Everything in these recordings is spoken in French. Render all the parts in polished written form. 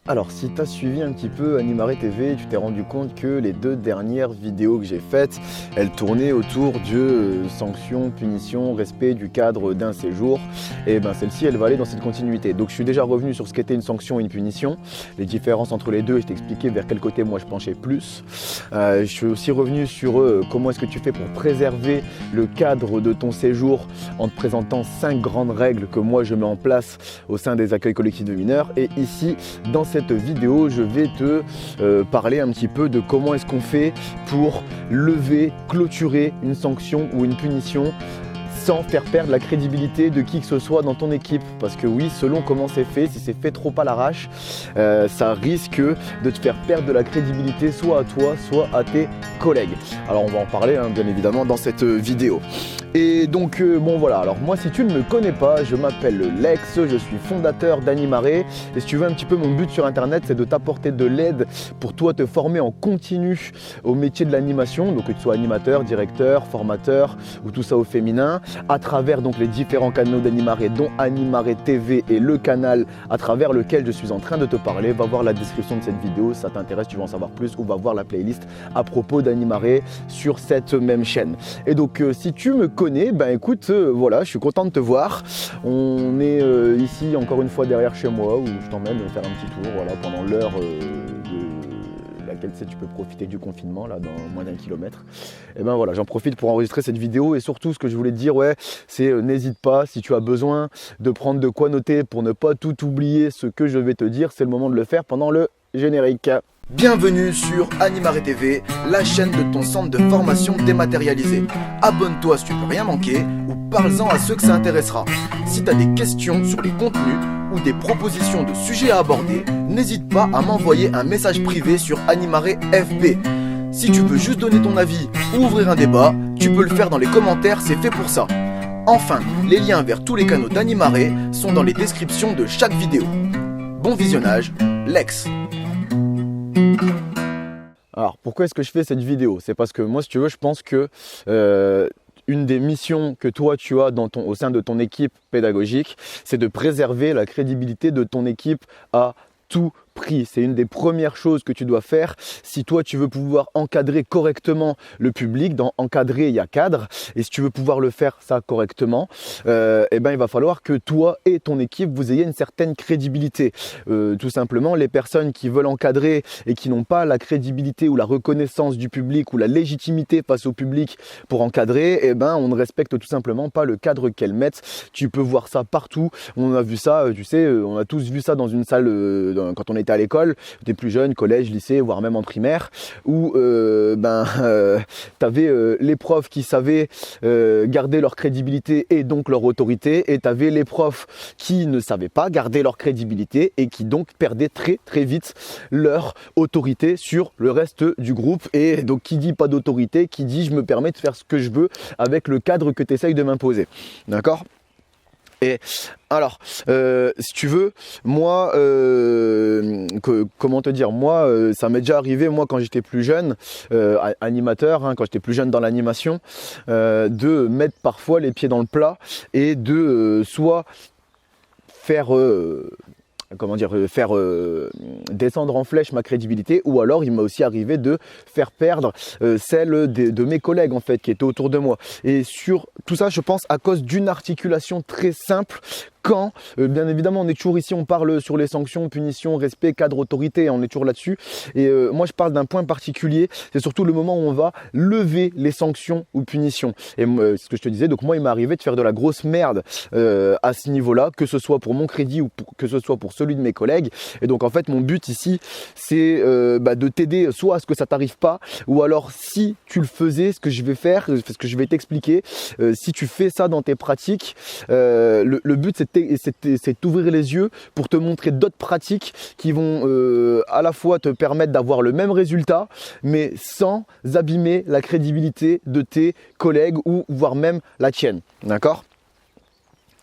Alors, si tu as suivi un petit peu Animare TV, tu t'es rendu compte que les deux dernières vidéos que j'ai faites, elles tournaient autour de sanctions, punitions, respect du cadre d'un séjour. Et ben celle-ci, elle va aller dans cette continuité. Donc, je suis déjà revenu sur ce qu'était une sanction et une punition, les différences entre les deux, et je t'ai expliqué vers quel côté moi je penchais plus. Je suis aussi revenu sur comment est-ce que tu fais pour préserver le cadre de ton séjour en te présentant 5 grandes règles que moi je mets en place au sein des accueils collectifs de mineurs. Et ici, dans cette vidéo, je vais te parler un petit peu de comment est-ce qu'on fait pour lever, clôturer une sanction ou une punition sans faire perdre la crédibilité de qui que ce soit dans ton équipe. Parce que oui, selon comment c'est fait, si c'est fait trop à l'arrache, ça risque de te faire perdre de la crédibilité soit à toi, soit à tes collègues. Alors on va en parler bien évidemment dans cette vidéo. Et donc bon voilà, alors moi si tu ne me connais pas, je m'appelle Lex, je suis fondateur d'Animare. Et si tu veux un petit peu, mon but sur internet, c'est de t'apporter de l'aide pour toi te former en continu au métier de l'animation, donc que tu sois animateur, directeur, formateur ou tout ça au féminin, à travers donc les différents canaux d'Animare, dont Animare TV et le canal à travers lequel je suis en train de te parler. Va voir la description de cette vidéo si ça t'intéresse, tu veux en savoir plus, ou va voir la playlist à propos d'Animare sur cette même chaîne. Et donc si tu me connais, ben écoute, voilà, je suis content de te voir. On est ici encore une fois derrière chez moi, où je t'emmène faire un petit tour, voilà, pendant l'heure de laquelle tu peux profiter du confinement, là, dans moins d'1 kilomètre. Et ben voilà, j'en profite pour enregistrer cette vidéo. Et surtout, ce que je voulais te dire, ouais, c'est n'hésite pas, si tu as besoin de prendre de quoi noter pour ne pas tout oublier ce que je vais te dire, c'est le moment de le faire pendant le générique. Bienvenue sur Animare TV, la chaîne de ton centre de formation dématérialisé. Abonne-toi si tu veux rien manquer, ou parle-en à ceux que ça intéressera. Si tu as des questions sur les contenus ou des propositions de sujets à aborder, n'hésite pas à m'envoyer un message privé sur Animare FB. Si tu veux juste donner ton avis ou ouvrir un débat, tu peux le faire dans les commentaires, c'est fait pour ça. Enfin, les liens vers tous les canaux d'Animare sont dans les descriptions de chaque vidéo. Bon visionnage, Lex. Alors pourquoi est-ce que je fais cette vidéo? C'est parce que moi, si tu veux, je pense que une des missions que toi tu as au sein de ton équipe pédagogique, c'est de préserver la crédibilité de ton équipe à tout prix. C'est une des premières choses que tu dois faire si toi tu veux pouvoir encadrer correctement le public. Dans encadrer, il y a cadre, et si tu veux pouvoir le faire ça correctement, eh ben il va falloir que toi et ton équipe vous ayez une certaine crédibilité. Tout simplement, les personnes qui veulent encadrer et qui n'ont pas la crédibilité ou la reconnaissance du public ou la légitimité face au public pour encadrer, eh ben on ne respecte tout simplement pas le cadre qu'elles mettent. Tu peux voir ça partout. On a vu ça, tu sais, on a tous vu ça dans une salle quand on était à l'école, tu es plus jeune, collège, lycée, voire même en primaire, où tu avais les profs qui savaient garder leur crédibilité et donc leur autorité, et tu avais les profs qui ne savaient pas garder leur crédibilité et qui donc perdaient très très vite leur autorité sur le reste du groupe. Et donc qui dit pas d'autorité, qui dit je me permets de faire ce que je veux avec le cadre que tu essayes de m'imposer. D'accord ? Et alors, si tu veux, moi, comment te dire, moi, ça m'est déjà arrivé, moi, quand j'étais plus jeune, animateur, quand j'étais plus jeune dans l'animation, de mettre parfois les pieds dans le plat et de soit faire descendre en flèche ma crédibilité, ou alors il m'a aussi arrivé de faire perdre celle de mes collègues en fait qui étaient autour de moi. Et sur tout ça, je pense à cause d'une articulation très simple. Quand, bien évidemment, on est toujours ici, on parle sur les sanctions, punitions, respect, cadre, autorité, on est toujours là-dessus. Et moi, je parle d'un point particulier, c'est surtout le moment où on va lever les sanctions ou punitions. Et ce que je te disais, donc moi, il m'est arrivé de faire de la grosse merde à ce niveau-là, que ce soit pour mon crédit ou que ce soit pour celui de mes collègues. Et donc, en fait, mon but ici, c'est de t'aider soit à ce que ça t'arrive pas, ou alors si tu le faisais, ce que je vais faire, ce que je vais t'expliquer, si tu fais ça dans tes pratiques, le but, c'est d'ouvrir les yeux pour te montrer d'autres pratiques qui vont à la fois te permettre d'avoir le même résultat, mais sans abîmer la crédibilité de tes collègues ou voire même la tienne. D'accord ?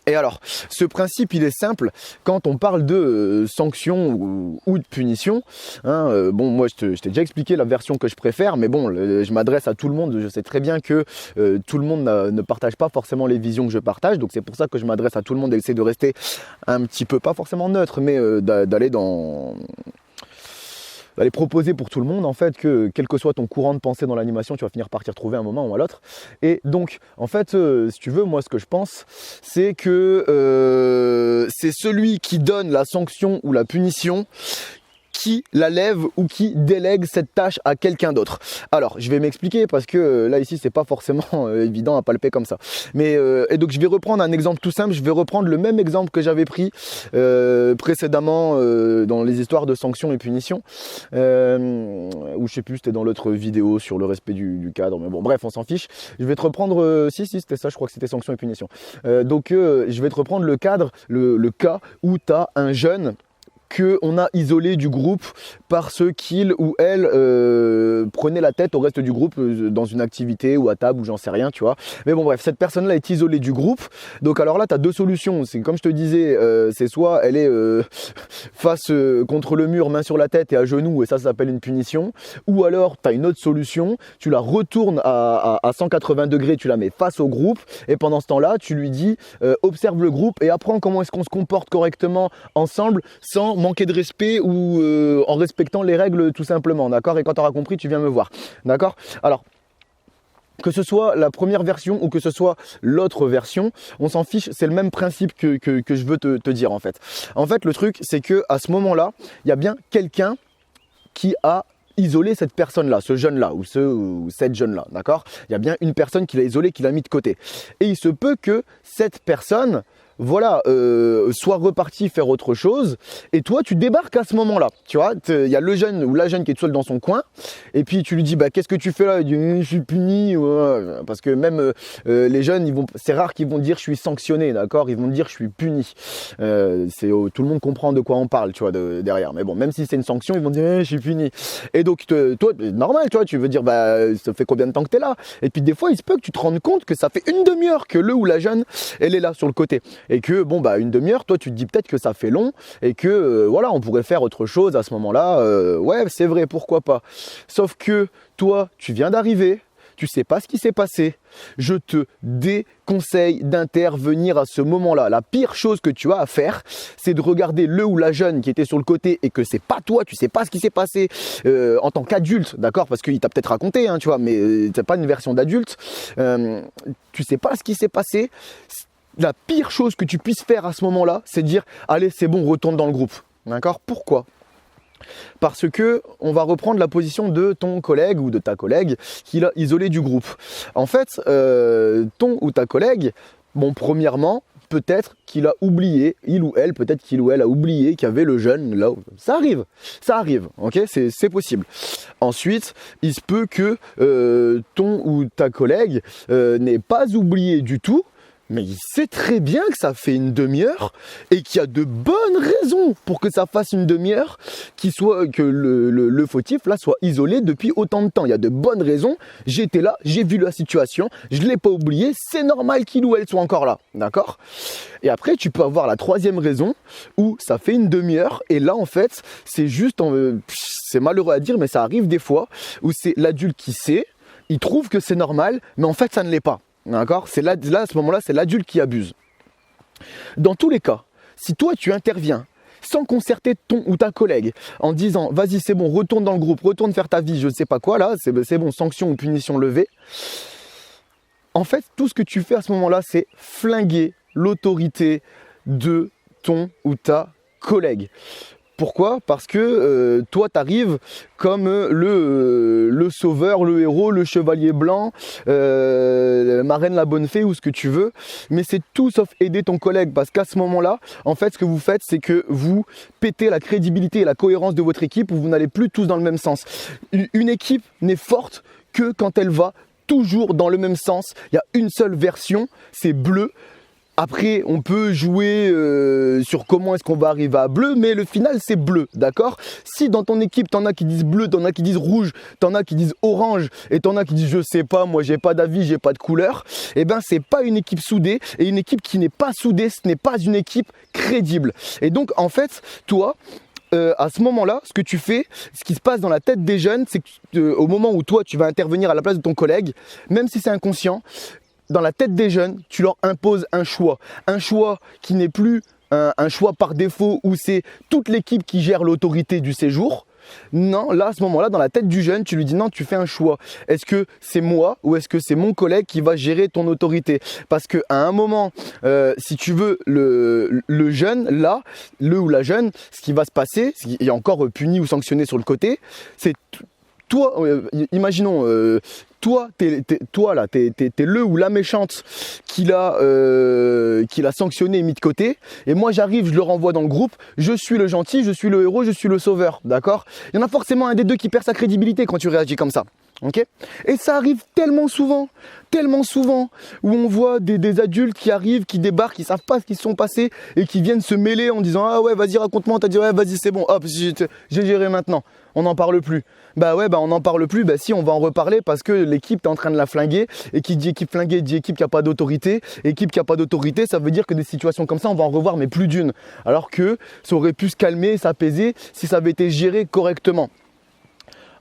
Et alors, ce principe, il est simple quand on parle de sanctions ou de punitions. Bon, moi, je t'ai déjà expliqué la version que je préfère, mais bon, je m'adresse à tout le monde. Je sais très bien que tout le monde ne partage pas forcément les visions que je partage. Donc, c'est pour ça que je m'adresse à tout le monde et essayer de rester un petit peu, pas forcément neutre, mais d'aller dans les proposer pour tout le monde en fait que quel que soit ton courant de pensée dans l'animation, tu vas finir par t'y retrouver à un moment ou à l'autre. Et donc en fait si tu veux, moi ce que je pense c'est que c'est celui qui donne la sanction ou la punition qui la lève ou qui délègue cette tâche à quelqu'un d'autre. Alors, je vais m'expliquer parce que là ici c'est pas forcément évident à palper comme ça. Mais et donc je vais reprendre un exemple tout simple. Je vais reprendre le même exemple que j'avais pris précédemment dans les histoires de sanctions et punitions. Ou je sais plus, c'était dans l'autre vidéo sur le respect du cadre. Mais bon, bref, on s'en fiche. Je vais te reprendre. Si c'était ça, je crois que c'était sanctions et punitions. Donc je vais te reprendre le cadre, le cas où tu as un jeune qu'on a isolé du groupe parce qu'il ou elle prenait la tête au reste du groupe dans une activité ou à table ou j'en sais rien, tu vois. Mais bon bref, cette personne-là est isolée du groupe. Donc alors là, tu as deux solutions. C'est comme je te disais, c'est soit elle est face contre le mur, main sur la tête et à genoux, et ça s'appelle une punition. Ou alors, tu as une autre solution, tu la retournes à 180 degrés, tu la mets face au groupe et pendant ce temps-là, tu lui dis observe le groupe et apprends comment est-ce qu'on se comporte correctement ensemble sans manquer de respect ou en respectant les règles tout simplement, d'accord? Et quand tu auras compris, tu viens me voir, d'accord? Alors, que ce soit la première version ou que ce soit l'autre version, on s'en fiche, c'est le même principe que je veux te dire en fait. En fait, le truc, c'est que à ce moment-là, il y a bien quelqu'un qui a isolé cette personne-là, ce jeune-là ou cette jeune-là, d'accord? Il y a bien une personne qui l'a isolé, qui l'a mis de côté. Et il se peut que cette personne, voilà, soit reparti faire autre chose et toi tu débarques à ce moment-là, tu vois, il y a le jeune ou la jeune qui est tout seul dans son coin et puis tu lui dis bah qu'est-ce que tu fais là? Il dit je suis puni, ouais. Parce que même les jeunes c'est rare qu'ils vont dire je suis sanctionné, d'accord, ils vont dire je suis puni. Tout le monde comprend de quoi on parle, tu vois, derrière, mais bon, même si c'est une sanction ils vont dire je suis puni et donc toi normal, tu vois, tu veux dire bah ça fait combien de temps que t'es là? Et puis des fois il se peut que tu te rendes compte que ça fait une demi-heure que le ou la jeune elle est là sur le côté. Et que bon bah une demi-heure, toi tu te dis peut-être que ça fait long et que voilà on pourrait faire autre chose à ce moment-là, ouais c'est vrai, pourquoi pas. Sauf que toi tu viens d'arriver, tu sais pas ce qui s'est passé, je te déconseille d'intervenir à ce moment-là. La pire chose que tu as à faire, c'est de regarder le ou la jeune qui était sur le côté et que c'est pas toi, tu sais pas ce qui s'est passé en tant qu'adulte, d'accord, parce qu'il t'a peut-être raconté, hein, tu vois, mais c'est pas une version d'adulte, tu sais pas ce qui s'est passé. La pire chose que tu puisses faire à ce moment-là, c'est de dire allez c'est bon, retourne dans le groupe, d'accord? Pourquoi? Parce que on va reprendre la position de ton collègue ou de ta collègue qui l'a isolé du groupe. En fait, ton ou ta collègue, bon premièrement, peut-être qu'il a oublié, peut-être qu'il ou elle a oublié qu'il y avait le jeune là. Ça arrive, ok, c'est possible. Ensuite, il se peut que ton ou ta collègue n'ait pas oublié du tout, mais il sait très bien que ça fait une demi-heure et qu'il y a de bonnes raisons pour que ça fasse une demi-heure, que le fautif là soit isolé depuis autant de temps. Il y a de bonnes raisons, j'étais là, j'ai vu la situation, je ne l'ai pas oublié, c'est normal qu'il ou elle soit encore là, d'accord? Et après, tu peux avoir la troisième raison où ça fait une demi-heure et là en fait, c'est juste, c'est malheureux à dire, mais ça arrive des fois où c'est l'adulte qui sait, il trouve que c'est normal, mais en fait ça ne l'est pas. D'accord? C'est là, à ce moment-là, c'est l'adulte qui abuse. Dans tous les cas, si toi tu interviens sans concerter ton ou ta collègue en disant vas-y c'est bon, retourne dans le groupe, retourne faire ta vie, je ne sais pas quoi là, c'est bon, sanction ou punition levée. En fait, tout ce que tu fais à ce moment-là, c'est flinguer l'autorité de ton ou ta collègue. Pourquoi? Parce que toi, tu arrives comme le sauveur, le héros, le chevalier blanc, la marraine, la bonne fée ou ce que tu veux. Mais c'est tout sauf aider ton collègue. Parce qu'à ce moment-là, en fait, ce que vous faites, c'est que vous pétez la crédibilité et la cohérence de votre équipe où vous n'allez plus tous dans le même sens. Une équipe n'est forte que quand elle va toujours dans le même sens. Il y a une seule version, c'est bleu. Après, on peut jouer sur comment est-ce qu'on va arriver à bleu, mais le final, c'est bleu, d'accord? Si dans ton équipe, t'en as qui disent bleu, t'en as qui disent rouge, t'en as qui disent orange, et t'en as qui disent je sais pas, moi j'ai pas d'avis, j'ai pas de couleur, eh ben c'est pas une équipe soudée, et une équipe qui n'est pas soudée, ce n'est pas une équipe crédible. Et donc, en fait, toi, à ce moment-là, ce que tu fais, ce qui se passe dans la tête des jeunes, c'est que au moment où toi, tu vas intervenir à la place de ton collègue, même si c'est inconscient, dans la tête des jeunes, tu leur imposes un choix qui n'est plus un choix par défaut où c'est toute l'équipe qui gère l'autorité du séjour, Non, là, à ce moment-là, dans la tête du jeune, tu lui dis non, tu fais un choix. Est-ce que c'est moi ou est-ce que c'est mon collègue qui va gérer ton autorité? Parce qu'à un moment, si tu veux, le jeune, là, le ou la jeune, ce qui va se passer, il est encore puni ou sanctionné sur le côté, c'est toi, imaginons, toi, t'es le ou la méchante qui l'a sanctionné et mis de côté. Et moi, j'arrive, je le renvoie dans le groupe. Je suis le gentil, je suis le héros, je suis le sauveur. D'accord? Il y en a forcément un des deux qui perd sa crédibilité quand tu réagis comme ça. Okay? Et ça arrive tellement souvent, où on voit des adultes qui arrivent, qui débarquent, qui savent pas ce qu'ils se sont passés et qui viennent se mêler en disant ah ouais, vas-y, raconte-moi. T'as dit ouais, vas-y, c'est bon. Hop, j'ai géré maintenant. On n'en parle plus. Bah ouais, on n'en parle plus. Bah si, on va en reparler parce que l'équipe, t'es en train de la flinguer. Et qui dit équipe flinguée, dit équipe qui a pas d'autorité. Équipe qui a pas d'autorité, ça veut dire que des situations comme ça, on va en revoir, mais plus d'une. Alors que ça aurait pu se calmer, s'apaiser si ça avait été géré correctement.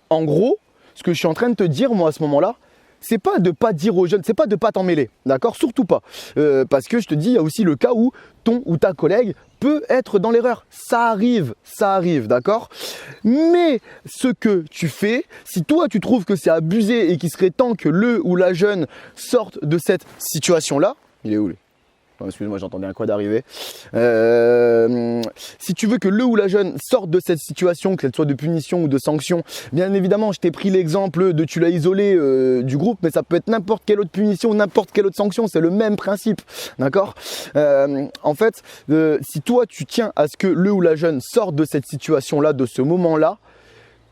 En gros, ce que je suis en train de te dire, moi, à ce moment-là, c'est pas de pas dire aux jeunes, c'est pas de pas t'en mêler, d'accord? Surtout pas. Parce que je te dis, il y a aussi le cas où ton ou ta collègue peut être dans l'erreur. Ça arrive, d'accord? Mais ce que tu fais, si toi tu trouves que c'est abusé et qu'il serait temps que le ou la jeune sorte de cette situation-là, il est où lui? Excuse-moi, j'entendais un quad arriver. Si tu veux que le ou la jeune sorte de cette situation, qu'elle soit de punition ou de sanction, bien évidemment, je t'ai pris l'exemple de tu l'as isolé du groupe, mais ça peut être n'importe quelle autre punition, n'importe quelle autre sanction, c'est le même principe, d'accord? En fait, si toi tu tiens à ce que le ou la jeune sorte de cette situation-là, de ce moment-là,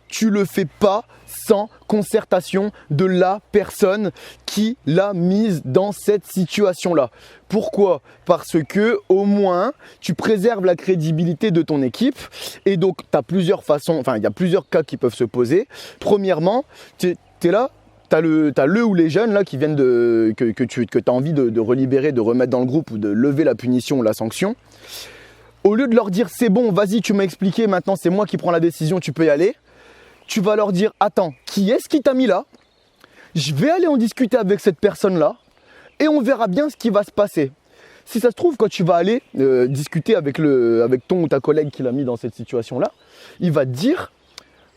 tu le fais pas sans concertation de la personne qui l'a mise dans cette situation-là. Pourquoi? Parce que au moins tu préserves la crédibilité de ton équipe et donc tu as plusieurs façons, enfin il y a plusieurs cas qui peuvent se poser. Premièrement, tu es là, t'as le ou les jeunes là qui viennent que tu as envie de relibérer, de remettre dans le groupe ou de lever la punition ou la sanction. Au lieu de leur dire c'est bon, vas-y, tu m'as expliqué, maintenant c'est moi qui prends la décision, tu peux y aller. Tu vas leur dire, attends, qui est-ce qui t'a mis là? Je vais aller en discuter avec cette personne-là et on verra bien ce qui va se passer. Si ça se trouve, quand tu vas aller discuter avec ton ou ta collègue qui l'a mis dans cette situation-là, il va te dire,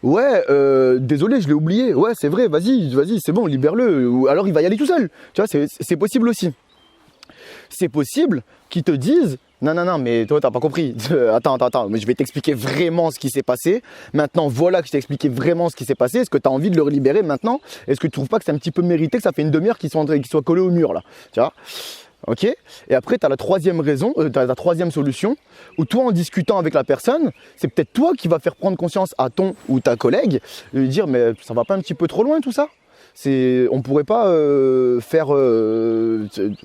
ouais, désolé, je l'ai oublié. Ouais, c'est vrai, vas-y, c'est bon, libère-le. Ou alors il va y aller tout seul. Tu vois, c'est possible aussi. C'est possible qu'ils te disent, non, mais toi, t'as pas compris. Attends, mais je vais t'expliquer vraiment ce qui s'est passé. Maintenant, voilà que je t'ai expliqué vraiment ce qui s'est passé. Est-ce que tu as envie de le libérer maintenant? Est-ce que tu trouves pas que c'est un petit peu mérité que ça fait une demi-heure qu'il soit collé au mur là? Tu vois? Ok? Et après, tu as la troisième raison, la troisième solution, où toi, en discutant avec la personne, c'est peut-être toi qui vas faire prendre conscience à ton ou ta collègue, de lui dire, mais ça va pas un petit peu trop loin tout ça? On pourrait pas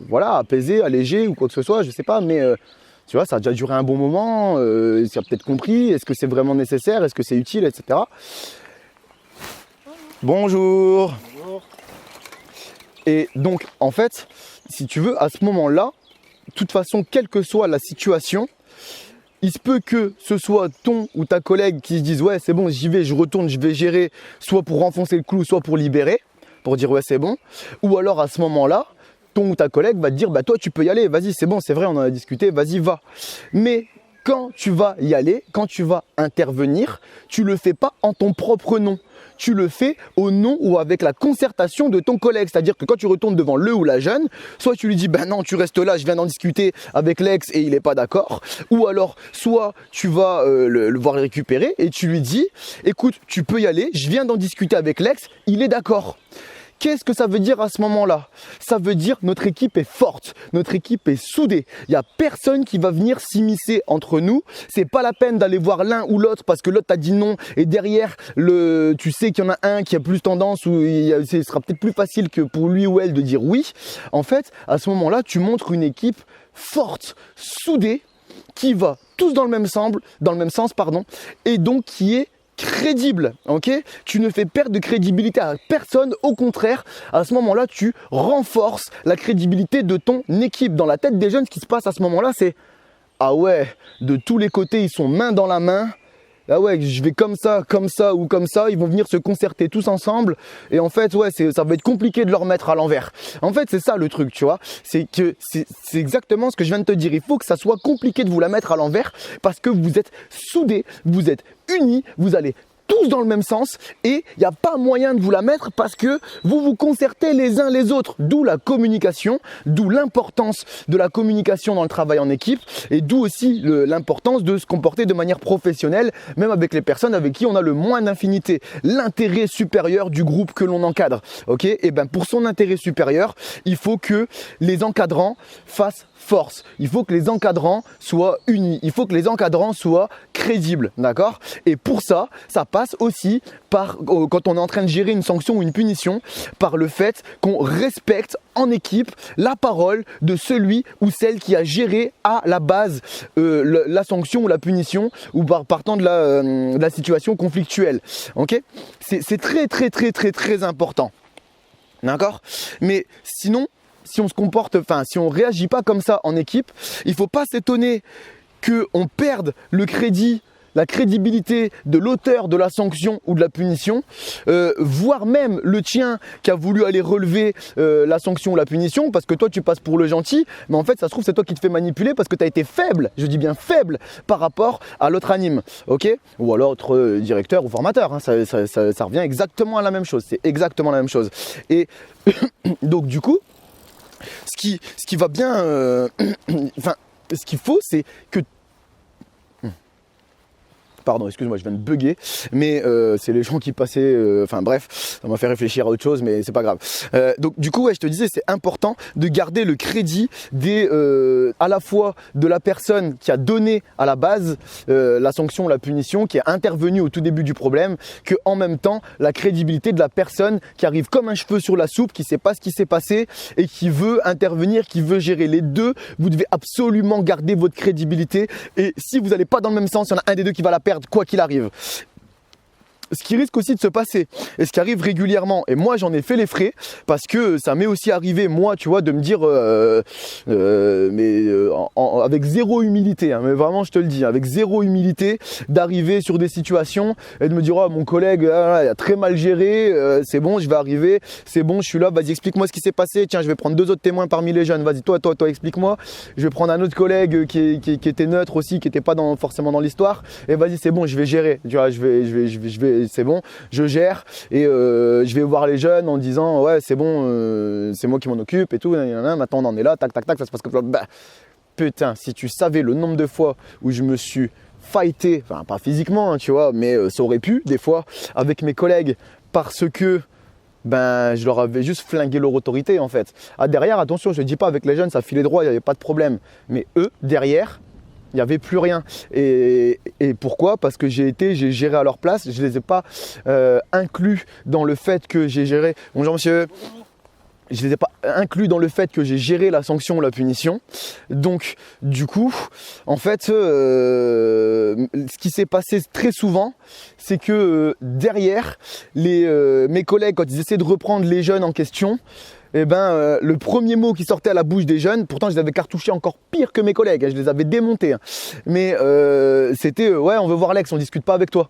voilà, apaiser, alléger ou quoi que ce soit, je sais pas, mais tu vois, ça a déjà duré un bon moment, tu as peut-être compris, est-ce que c'est vraiment nécessaire, est-ce que c'est utile, etc. Bonjour. Bonjour. Et donc, en fait, si tu veux, à ce moment-là, de toute façon, quelle que soit la situation, il se peut que ce soit ton ou ta collègue qui se dise « Ouais, c'est bon, j'y vais, je retourne, je vais gérer », soit pour renfoncer le clou, soit pour libérer, pour dire « Ouais, c'est bon ». Ou alors, à ce moment-là, ton ou ta collègue va te dire « Bah toi, tu peux y aller, vas-y, c'est bon, c'est vrai, on en a discuté, vas-y, va ». Mais quand tu vas y aller, quand tu vas intervenir, tu ne le fais pas en ton propre nom. Tu le fais au nom ou avec la concertation de ton collègue. C'est-à-dire que quand tu retournes devant le ou la jeune, soit tu lui dis, ben non, tu restes là, je viens d'en discuter avec l'ex et il n'est pas d'accord. Ou alors, soit tu vas le voir récupérer et tu lui dis, écoute, tu peux y aller, je viens d'en discuter avec l'ex, il est d'accord. Qu'est-ce que ça veut dire à ce moment-là? Ça veut dire notre équipe est forte, notre équipe est soudée. Il n'y a personne qui va venir s'immiscer entre nous. C'est pas la peine d'aller voir l'un ou l'autre parce que l'autre t'a dit non et derrière, tu sais qu'il y en a un qui a plus tendance ou ce sera peut-être plus facile que pour lui ou elle de dire oui. En fait, à ce moment-là, tu montres une équipe forte, soudée, qui va tous dans le même sens, et donc qui est crédible, ok? Tu ne fais perdre de crédibilité à personne, au contraire, à ce moment-là, tu renforces la crédibilité de ton équipe. Dans la tête des jeunes, ce qui se passe à ce moment-là, c'est « Ah ouais, de tous les côtés, ils sont main dans la main. Ah ouais, je vais comme ça ou comme ça, ils vont venir se concerter tous ensemble. Et en fait, ouais, ça va être compliqué de leur mettre à l'envers. » En fait, c'est ça le truc, tu vois. C'est exactement ce que je viens de te dire. Il faut que ça soit compliqué de vous la mettre à l'envers parce que vous êtes soudés, vous êtes unis, vous allez tous dans le même sens et il n'y a pas moyen de vous la mettre parce que vous vous concertez les uns les autres. D'où la communication, d'où l'importance de la communication dans le travail en équipe et d'où aussi l'importance de se comporter de manière professionnelle, même avec les personnes avec qui on a le moins d'infinité. L'intérêt supérieur du groupe que l'on encadre. Ok, et ben pour son intérêt supérieur, il faut que les encadrants fassent force. Il faut que les encadrants soient unis. Il faut que les encadrants soient crédibles. D'accord? Et pour ça, ça passe aussi par, quand on est en train de gérer une sanction ou une punition, par le fait qu'on respecte en équipe la parole de celui ou celle qui a géré à la base la sanction ou la punition ou partant de la situation conflictuelle. Ok? C'est très très très très très important. D'accord? Mais sinon, si on se comporte, si on réagit pas comme ça en équipe, il faut pas s'étonner qu'on perde le crédit, la crédibilité de l'auteur de la sanction ou de la punition, voire même le tien qui a voulu aller relever la sanction ou la punition parce que toi tu passes pour le gentil, mais en fait ça se trouve c'est toi qui te fais manipuler parce que tu as été faible, je dis bien faible par rapport à l'autre anime, ok? Ou à l'autre directeur ou formateur, hein, ça revient exactement à la même chose, c'est exactement la même chose. Et donc du coup, ce qui va bien, ce qu'il faut, c'est que... Pardon, excuse-moi, je viens de bugger, mais c'est les gens qui passaient, bref, ça m'a fait réfléchir à autre chose, mais c'est pas grave. Donc du coup, ouais, je te disais, c'est important de garder le crédit à la fois de la personne qui a donné à la base la sanction, la punition, qui est intervenue au tout début du problème, que en même temps la crédibilité de la personne qui arrive comme un cheveu sur la soupe, qui sait pas ce qui s'est passé et qui veut intervenir, qui veut gérer les deux. Vous devez absolument garder votre crédibilité et si vous n'allez pas dans le même sens, il y en a un des deux qui va la perdre quoi qu'il arrive. Ce qui risque aussi de se passer et ce qui arrive régulièrement, et moi j'en ai fait les frais parce que ça m'est aussi arrivé moi tu vois de me dire avec zéro humilité, hein, mais vraiment je te le dis, avec zéro humilité d'arriver sur des situations et de me dire oh mon collègue il a très mal géré, c'est bon je vais arriver, c'est bon je suis là, vas-y explique-moi ce qui s'est passé, tiens je vais prendre deux autres témoins parmi les jeunes, vas-y toi explique-moi, je vais prendre un autre collègue qui était neutre aussi, qui n'était pas forcément dans l'histoire et vas-y c'est bon je vais gérer, tu vois, je vais c'est bon, je gère et je vais voir les jeunes en disant ouais c'est bon, c'est moi qui m'en occupe et tout, maintenant on en est là, tac tac tac, ça se passe comme ça. Bah, putain, si tu savais le nombre de fois où je me suis fighté, enfin pas physiquement hein, tu vois, mais ça aurait pu des fois avec mes collègues parce que je leur avais juste flingué leur autorité en fait. Ah, derrière, attention, je ne dis pas avec les jeunes ça filait droit, il n'y avait pas de problème, mais eux derrière il n'y avait plus rien. Et pourquoi? Parce que j'ai géré à leur place. Je ne les ai pas inclus dans le fait que j'ai géré. Bonjour monsieur. Je ne les ai pas inclus dans le fait que j'ai géré la sanction ou la punition. Donc, du coup, en fait, ce qui s'est passé très souvent, c'est que derrière, mes collègues, quand ils essaient de reprendre les jeunes en question, le premier mot qui sortait à la bouche des jeunes, pourtant je les avais cartouchés encore pire que mes collègues, hein, je les avais démontés, hein. Mais c'était ouais on veut voir Lex, on discute pas avec toi.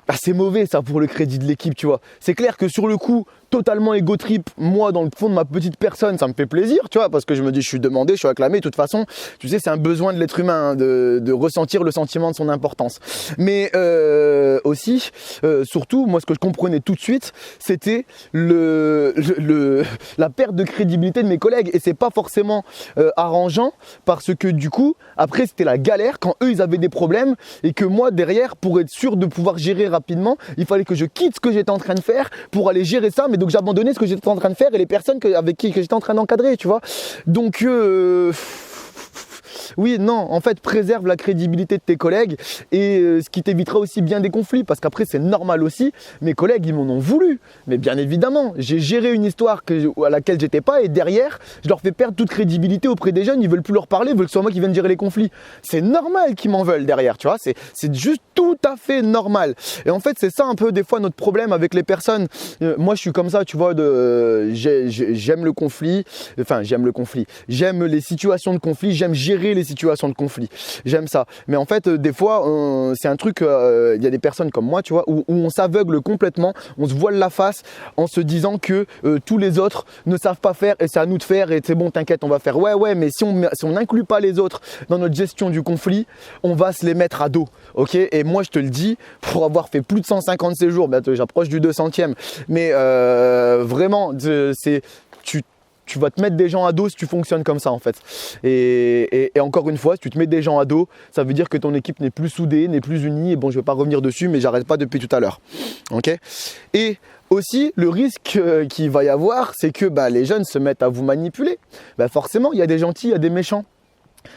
Ah, c'est mauvais ça pour le crédit de l'équipe, tu vois. C'est clair que sur le coup, totalement égo trip, moi dans le fond de ma petite personne, ça me fait plaisir, tu vois, parce que je me dis je suis demandé, je suis acclamé, de toute façon, tu sais, c'est un besoin de l'être humain hein, de ressentir le sentiment de son importance. Mais aussi, surtout, moi ce que je comprenais tout de suite, c'était la perte de crédibilité de mes collègues et c'est pas forcément arrangeant parce que du coup, après c'était la galère quand eux ils avaient des problèmes et que moi derrière, pour être sûr de pouvoir gérer rapidement, il fallait que je quitte ce que j'étais en train de faire pour aller gérer ça, mais donc j'abandonnais ce que j'étais en train de faire et les personnes avec qui j'étais en train d'encadrer, tu vois. Donc oui, non, en fait, préserve la crédibilité de tes collègues et ce qui t'évitera aussi bien des conflits parce qu'après, c'est normal aussi. Mes collègues, ils m'en ont voulu. Mais bien évidemment, j'ai géré une histoire à laquelle j'étais pas et derrière, je leur fais perdre toute crédibilité auprès des jeunes. Ils veulent plus leur parler, ils veulent que ce soit moi qui vienne gérer les conflits. C'est normal qu'ils m'en veulent derrière, tu vois. C'est juste tout à fait normal. Et en fait, c'est ça un peu des fois notre problème avec les personnes. Moi, je suis comme ça, tu vois, j'aime le conflit. Enfin, j'aime le conflit. J'aime les situations de conflit. J'aime gérer les situations de conflit. J'aime ça. Mais en fait, des fois, c'est un truc, il y a des personnes comme moi, tu vois, où on s'aveugle complètement, on se voile la face en se disant que tous les autres ne savent pas faire et c'est à nous de faire et c'est bon, t'inquiète, on va faire. Ouais, mais si on n'inclut pas les autres dans notre gestion du conflit, on va se les mettre à dos, ok? Et moi, je te le dis, pour avoir fait plus de 150 séjours, j'approche du 200e, mais vraiment, tu vas te mettre des gens à dos si tu fonctionnes comme ça en fait. Et encore une fois, si tu te mets des gens à dos, ça veut dire que ton équipe n'est plus soudée, n'est plus unie. Et bon, je ne vais pas revenir dessus, mais j'arrête pas depuis tout à l'heure. Ok. Et aussi, le risque qu'il va y avoir, c'est que les jeunes se mettent à vous manipuler. Forcément, il y a des gentils, il y a des méchants.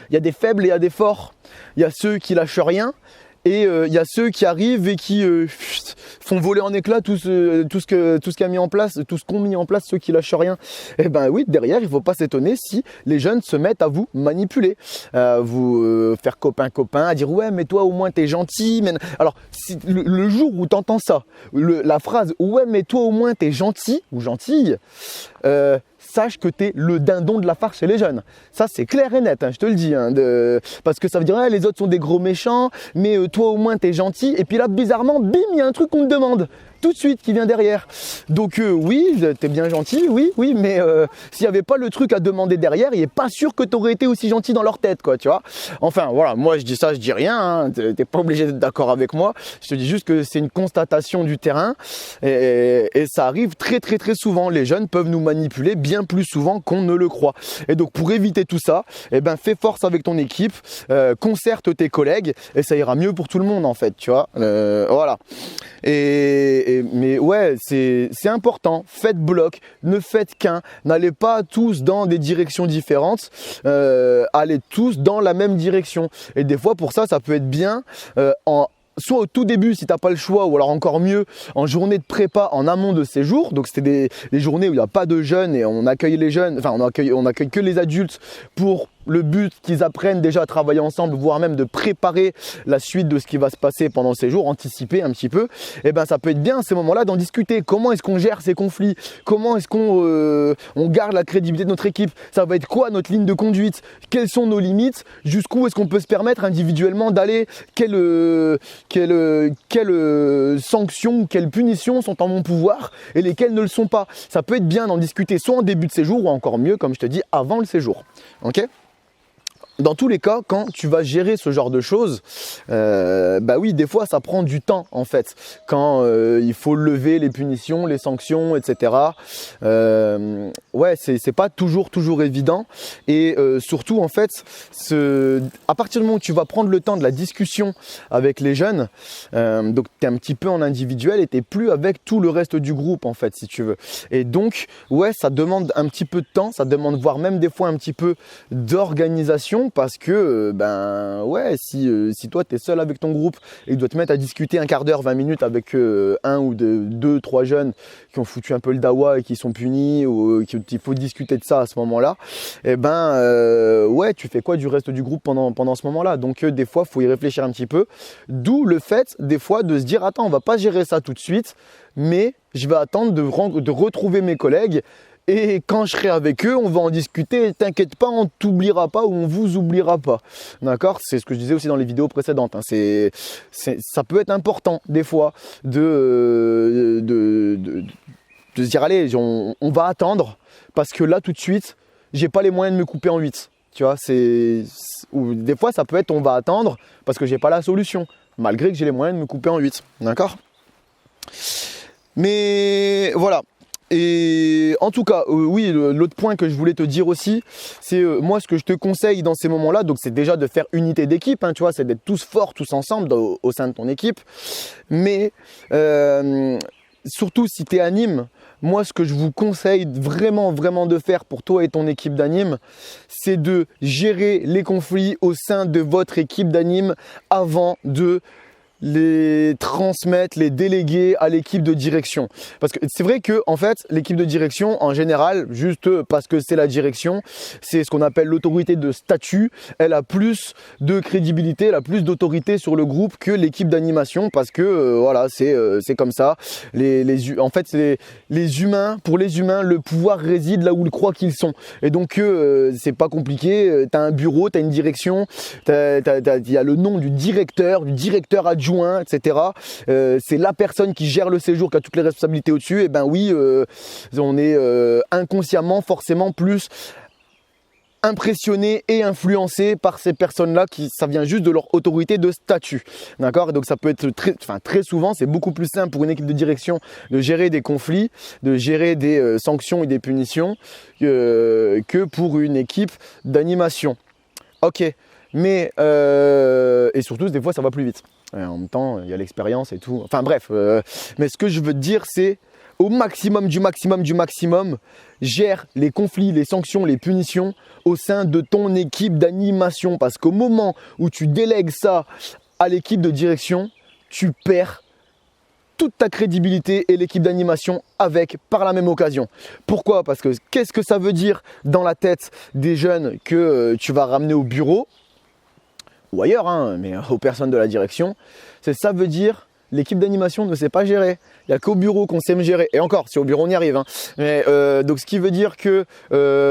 Il y a des faibles et il y a des forts. Il y a ceux qui lâchent rien. Et il y a ceux qui arrivent et qui font voler en éclats tout ce qu'ont mis en place ceux qui lâchent rien. Et oui, derrière, il ne faut pas s'étonner si les jeunes se mettent à vous manipuler, à vous faire copain, à dire ouais mais toi au moins t'es gentil. Mais... Alors le jour où tu entends ça, la phrase ouais mais toi au moins t'es gentil ou gentille, sache que tu es le dindon de la farce chez les jeunes. Ça, c'est clair et net, je te le dis. Parce que ça veut dire, les autres sont des gros méchants, mais toi au moins, tu es gentil. Et puis là, bizarrement, bim, il y a un truc qu'on te demande. Tout de suite qui vient derrière. Donc oui, t'es bien gentil, oui, mais s'il n'y avait pas le truc à demander derrière, il n'est pas sûr que tu aurais été aussi gentil dans leur tête, quoi, tu vois. Enfin, voilà, moi je dis ça, je dis rien, t'es pas obligé d'être d'accord avec moi. Je te dis juste que c'est une constatation du terrain et ça arrive très souvent. Les jeunes peuvent nous manipuler bien plus souvent qu'on ne le croit. Et donc pour éviter tout ça, fais force avec ton équipe, concerte tes collègues et ça ira mieux pour tout le monde en fait, tu vois. Voilà. Mais ouais, c'est important. Faites bloc, ne faites qu'un. N'allez pas tous dans des directions différentes. Allez tous dans la même direction. Et des fois, pour ça, ça peut être bien soit au tout début si tu n'as pas le choix, ou alors encore mieux en journée de prépa en amont de séjour. Donc c'était des journées où il n'y a pas de jeunes et on accueille les jeunes, enfin on accueille que les adultes pour le but qu'ils apprennent déjà à travailler ensemble, voire même de préparer la suite de ce qui va se passer pendant ces jours, anticiper un petit peu. Et ça peut être bien à ces moments-là d'en discuter. Comment est-ce qu'on gère ces conflits? Comment est-ce qu'on garde la crédibilité de notre équipe? Ça va être quoi notre ligne de conduite? Quelles sont nos limites? Jusqu'où est-ce qu'on peut se permettre individuellement d'aller? Quelles sanctions ou quelles punitions sont en mon pouvoir et lesquelles ne le sont pas? Ça peut être bien d'en discuter soit en début de séjour ou encore mieux, comme je te dis, avant le séjour. Ok? Dans tous les cas, quand tu vas gérer ce genre de choses, oui, des fois, ça prend du temps en fait. Quand il faut lever les punitions, les sanctions, etc. Ouais, c'est pas toujours évident. Et surtout, en fait, à partir du moment où tu vas prendre le temps de la discussion avec les jeunes, donc tu es un petit peu en individuel et tu n'es plus avec tout le reste du groupe en fait, si tu veux. Et donc, ouais, ça demande un petit peu de temps, ça demande voire même des fois un petit peu d'organisation. Parce que, ouais, si toi tu es seul avec ton groupe et que tu dois te mettre à discuter un quart d'heure, 20 minutes avec un ou deux, trois jeunes qui ont foutu un peu le dawa et qui sont punis ou qu'il faut discuter de ça à ce moment-là, ouais, tu fais quoi du reste du groupe pendant ce moment-là? Donc, des fois, il faut y réfléchir un petit peu. D'où le fait, des fois, de se dire, attends, on va pas gérer ça tout de suite, mais je vais attendre de retrouver mes collègues. Et quand je serai avec eux, on va en discuter. T'inquiète pas, on t'oubliera pas ou on vous oubliera pas. D'accord? C'est ce que je disais aussi dans les vidéos précédentes. Ça peut être important des fois de se dire allez, on va attendre parce que là tout de suite, j'ai pas les moyens de me couper en 8. Tu vois, ou des fois ça peut être on va attendre parce que j'ai pas la solution, malgré que j'ai les moyens de me couper en 8. D'accord? Mais voilà. Et en tout cas, oui, l'autre point que je voulais te dire aussi, c'est moi ce que je te conseille dans ces moments-là, donc c'est déjà de faire unité d'équipe, tu vois, c'est d'être tous forts, tous ensemble au sein de ton équipe. Mais surtout si tu es anime, moi ce que je vous conseille vraiment de faire pour toi et ton équipe d'anime, c'est de gérer les conflits au sein de votre équipe d'anime avant de les transmettre, les déléguer à l'équipe de direction. Parce que c'est vrai que en fait, l'équipe de direction, en général, juste parce que c'est la direction, c'est ce qu'on appelle l'autorité de statut. Elle a plus de crédibilité, elle a plus d'autorité sur le groupe que l'équipe d'animation parce que voilà, c'est comme ça. En fait, c'est les humains. Pour les humains, le pouvoir réside là où ils croient qu'ils sont. Et donc, c'est pas compliqué. T'as un bureau, t'as une direction, il y a le nom du directeur adjoint, etc. C'est la personne qui gère le séjour, qui a toutes les responsabilités au-dessus. Et oui, on est inconsciemment forcément plus impressionnés et influencés par ces personnes-là, ça vient juste de leur autorité de statut. D'accord? Donc ça peut être très souvent, c'est beaucoup plus simple pour une équipe de direction de gérer des conflits, de gérer des sanctions et des punitions que pour une équipe d'animation. Ok, mais et surtout des fois ça va plus vite. Et en même temps, il y a l'expérience et tout. Enfin bref, mais ce que je veux te dire, c'est au maximum du maximum, gère les conflits, les sanctions, les punitions au sein de ton équipe d'animation. Parce qu'au moment où tu délègues ça à l'équipe de direction, tu perds toute ta crédibilité et l'équipe d'animation avec par la même occasion. Pourquoi? Parce que qu'est-ce que ça veut dire dans la tête des jeunes que tu vas ramener au bureau ou ailleurs, hein, mais aux personnes de la direction, ça veut dire l'équipe d'animation ne sait pas gérer. Il n'y a qu'au bureau qu'on sait me gérer. Et encore, si au bureau on y arrive. Hein. Mais, donc ce qui veut dire que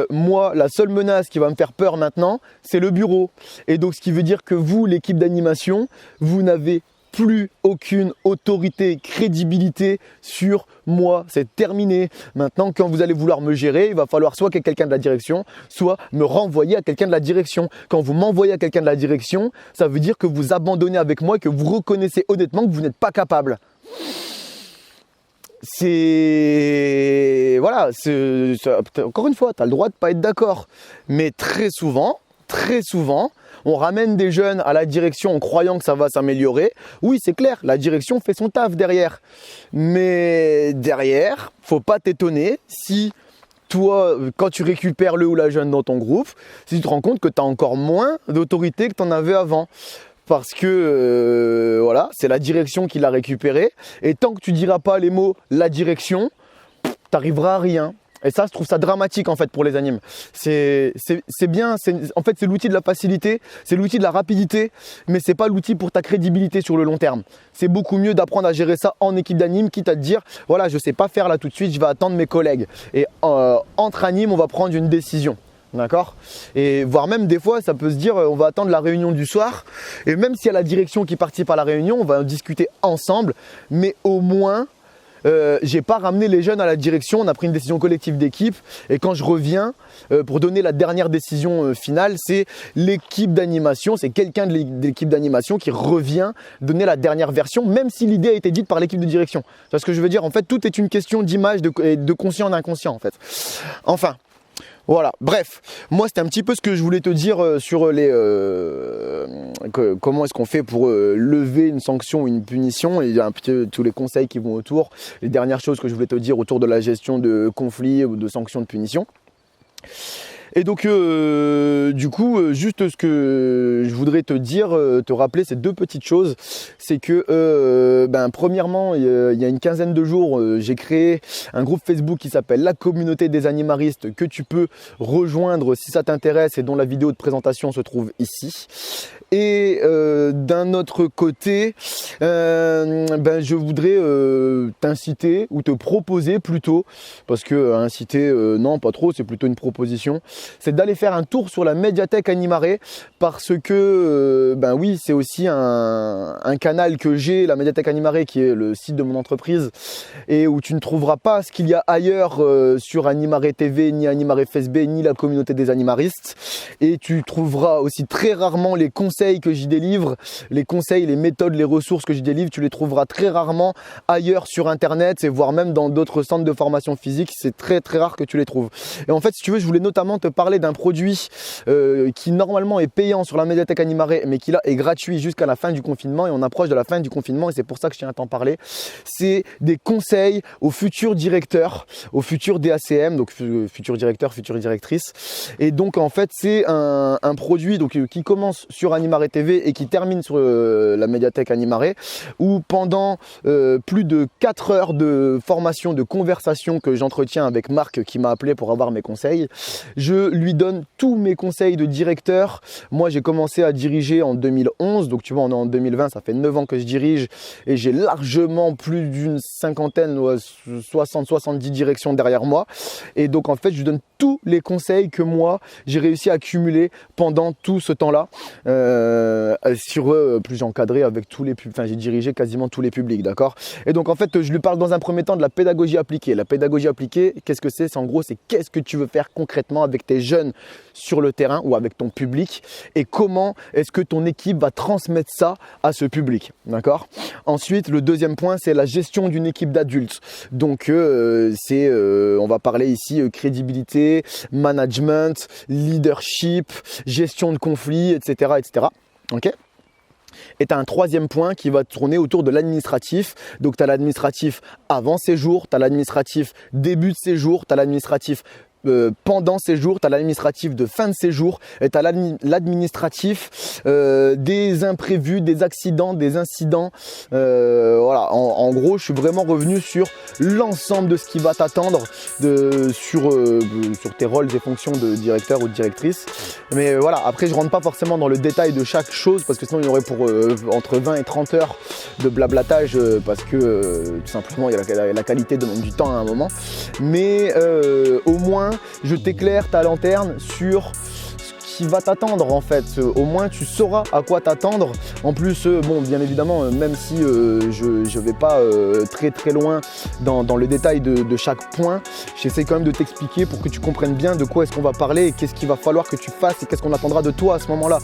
moi, la seule menace qui va me faire peur maintenant, c'est le bureau. Et donc ce qui veut dire que vous, l'équipe d'animation, vous n'avez plus aucune autorité, crédibilité sur moi. C'est terminé. Maintenant, quand vous allez vouloir me gérer, il va falloir soit qu'il y ait quelqu'un de la direction, soit me renvoyer à quelqu'un de la direction. Quand vous m'envoyez à quelqu'un de la direction, ça veut dire que vous abandonnez avec moi et que vous reconnaissez honnêtement que vous n'êtes pas capable. Voilà, encore une fois, tu as le droit de ne pas être d'accord. Mais très souvent, on ramène des jeunes à la direction en croyant que ça va s'améliorer. Oui, c'est clair, la direction fait son taf derrière. Mais derrière, faut pas t'étonner si toi, quand tu récupères le ou la jeune dans ton groupe, si tu te rends compte que tu as encore moins d'autorité que tu en avais avant. Parce que voilà, c'est la direction qui l'a récupéré. Et tant que tu diras pas les mots « la direction », tu n'arriveras à rien. Et ça, je trouve ça dramatique en fait pour les animes. C'est bien, en fait c'est l'outil de la facilité, c'est l'outil de la rapidité, mais c'est pas l'outil pour ta crédibilité sur le long terme. C'est beaucoup mieux d'apprendre à gérer ça en équipe d'anime, quitte à te dire, voilà, je sais pas faire là tout de suite, je vais attendre mes collègues. Et entre animes, on va prendre une décision. D'accord? Et voire même des fois, ça peut se dire, on va attendre la réunion du soir. Et même s'il y a la direction qui participe à la réunion, on va en discuter ensemble, mais au moins, j'ai pas ramené les jeunes à la direction, on a pris une décision collective d'équipe et quand je reviens pour donner la dernière décision finale, c'est l'équipe d'animation, c'est quelqu'un de l'équipe d'animation qui revient donner la dernière version, même si l'idée a été dite par l'équipe de direction. C'est ce que je veux dire, en fait tout est une question d'image, de conscient, d'inconscient en fait. Enfin. Voilà, bref, moi c'était un petit peu ce que je voulais te dire sur comment est-ce qu'on fait pour lever une sanction ou une punition, et un petit, tous les conseils qui vont autour, les dernières choses que je voulais te dire autour de la gestion de conflits ou de sanctions de punition. Et donc du coup, juste ce que je voudrais te dire, te rappeler ces deux petites choses, c'est que premièrement, il y a une quinzaine de jours, j'ai créé un groupe Facebook qui s'appelle La Communauté des Animaristes, que tu peux rejoindre si ça t'intéresse et dont la vidéo de présentation se trouve ici. Et d'un autre côté, je voudrais t'inciter ou te proposer plutôt, parce que inciter, non pas trop, c'est plutôt une proposition, c'est d'aller faire un tour sur la médiathèque Animare, parce que oui, c'est aussi un canal que j'ai, la médiathèque Animare, qui est le site de mon entreprise, et où tu ne trouveras pas ce qu'il y a ailleurs sur Animare TV, ni Animare FSB, ni la communauté des animaristes, et tu trouveras aussi très rarement les conseils que j'y délivre, les conseils, les méthodes, les ressources que j'y délivre, tu les trouveras très rarement ailleurs sur internet, et voire même dans d'autres centres de formation physique, c'est très rare que tu les trouves. Et en fait, si tu veux, je voulais notamment te parler d'un produit qui normalement est payant sur la médiathèque Animare, mais qui là est gratuit jusqu'à la fin du confinement, et on approche de la fin du confinement, et c'est pour ça que je tiens à t'en parler. C'est des conseils aux futurs directeurs, aux futurs DACM, donc futurs directeurs, futures directrices. Et donc en fait, c'est un produit qui commence sur Animare TV et qui termine sur la médiathèque Animare, où pendant plus de 4 heures de formation, de conversation que j'entretiens avec Marc, qui m'a appelé pour avoir mes conseils, je lui donne tous mes conseils de directeur. Moi, j'ai commencé à diriger en 2011, donc tu vois, on est en 2020, ça fait 9 ans que je dirige, et j'ai largement plus d'une cinquantaine, 60-70 directions derrière moi. Et donc en fait, je lui donne tous les conseils que moi, j'ai réussi à accumuler pendant tout ce temps-là. Plus j'ai encadré avec tous les j'ai dirigé quasiment tous les publics, d'accord. Et donc en fait, je lui parle dans un premier temps de la pédagogie appliquée. La pédagogie appliquée, qu'est-ce que c'est? C'est en gros, c'est qu'est-ce que tu veux faire concrètement avec tes jeunes sur le terrain ou avec ton public et comment est-ce que ton équipe va transmettre ça à ce public, d'accord? Ensuite, le deuxième point, c'est la gestion d'une équipe d'adultes. Donc, on va parler ici crédibilité, management, leadership, gestion de conflits, etc., etc. Ok? Et tu as un troisième point qui va tourner autour de l'administratif. Donc, tu as l'administratif avant séjour, tu as l'administratif début de séjour, tu as l'administratif pendant séjour, tu as l'administratif de fin de séjour et tu as l'administratif des imprévus, des accidents, des incidents. Voilà, en gros, je suis vraiment revenu sur l'ensemble de ce qui va t'attendre sur tes rôles et fonctions de directeur ou de directrice. Mais voilà, après, je ne rentre pas forcément dans le détail de chaque chose parce que sinon, il y aurait pour entre 20 et 30 heures de blablatage parce que tout simplement, la qualité demande du temps à un moment. Mais au moins, je t'éclaire ta lanterne sur ce qui va t'attendre en fait. Au moins tu sauras à quoi t'attendre. En plus, bon, bien évidemment, même si je vais pas très très loin dans le détail de chaque point, j'essaie quand même de t'expliquer pour que tu comprennes bien de quoi est-ce qu'on va parler et qu'est-ce qu'il va falloir que tu fasses et qu'est-ce qu'on attendra de toi à ce moment-là.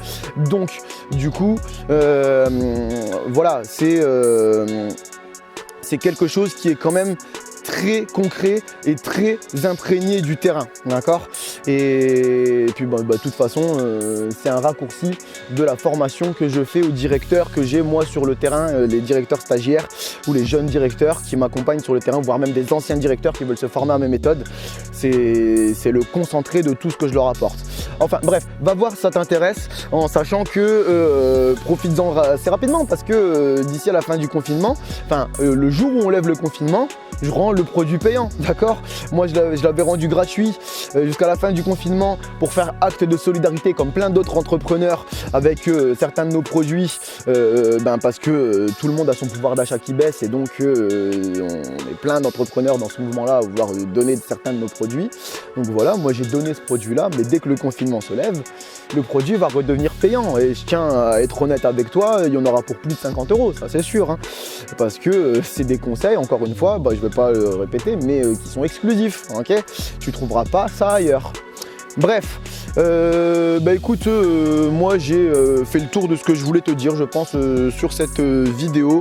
Donc du coup, voilà, c'est quelque chose qui est quand même très concret et très imprégné du terrain, d'accord? Et puis de toute façon, c'est un raccourci de la formation que je fais aux directeurs que j'ai moi sur le terrain, les directeurs stagiaires ou les jeunes directeurs qui m'accompagnent sur le terrain, voire même des anciens directeurs qui veulent se former à mes méthodes. C'est le concentré de tout ce que je leur apporte. Enfin bref, va voir si ça t'intéresse en sachant que profites-en assez rapidement parce que d'ici à la fin du confinement, le jour où on lève le confinement, je rends le produit payant, d'accord? Moi, je l'avais rendu gratuit jusqu'à la fin du confinement pour faire acte de solidarité comme plein d'autres entrepreneurs avec certains de nos produits parce que tout le monde a son pouvoir d'achat qui baisse et donc on est plein d'entrepreneurs dans ce mouvement-là à vouloir donner certains de nos produits. Donc voilà, moi j'ai donné ce produit-là, mais dès que le confinement se lève, le produit va redevenir payant et je tiens à être honnête avec toi, il y en aura pour plus de 50 €, ça c'est sûr, hein, parce que c'est des conseils, encore une fois, je ne vais pas le répéter, mais qui sont exclusifs, ok? Tu ne trouveras pas ça ailleurs. Bref, écoute, moi j'ai fait le tour de ce que je voulais te dire, je pense, sur cette vidéo.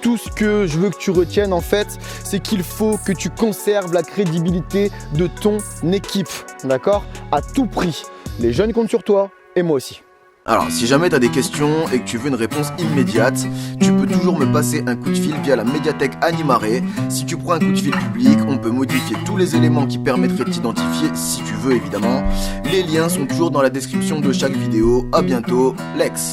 Tout ce que je veux que tu retiennes en fait, c'est qu'il faut que tu conserves la crédibilité de ton équipe, d'accord? À tout prix. Les jeunes comptent sur toi et moi aussi. Alors, si jamais tu as des questions et que tu veux une réponse immédiate, tu peux toujours me passer un coup de fil via la médiathèque Animaré. Si tu prends un coup de fil public, on peut modifier tous les éléments qui permettraient de t'identifier, si tu veux évidemment. Les liens sont toujours dans la description de chaque vidéo. À bientôt, Lex.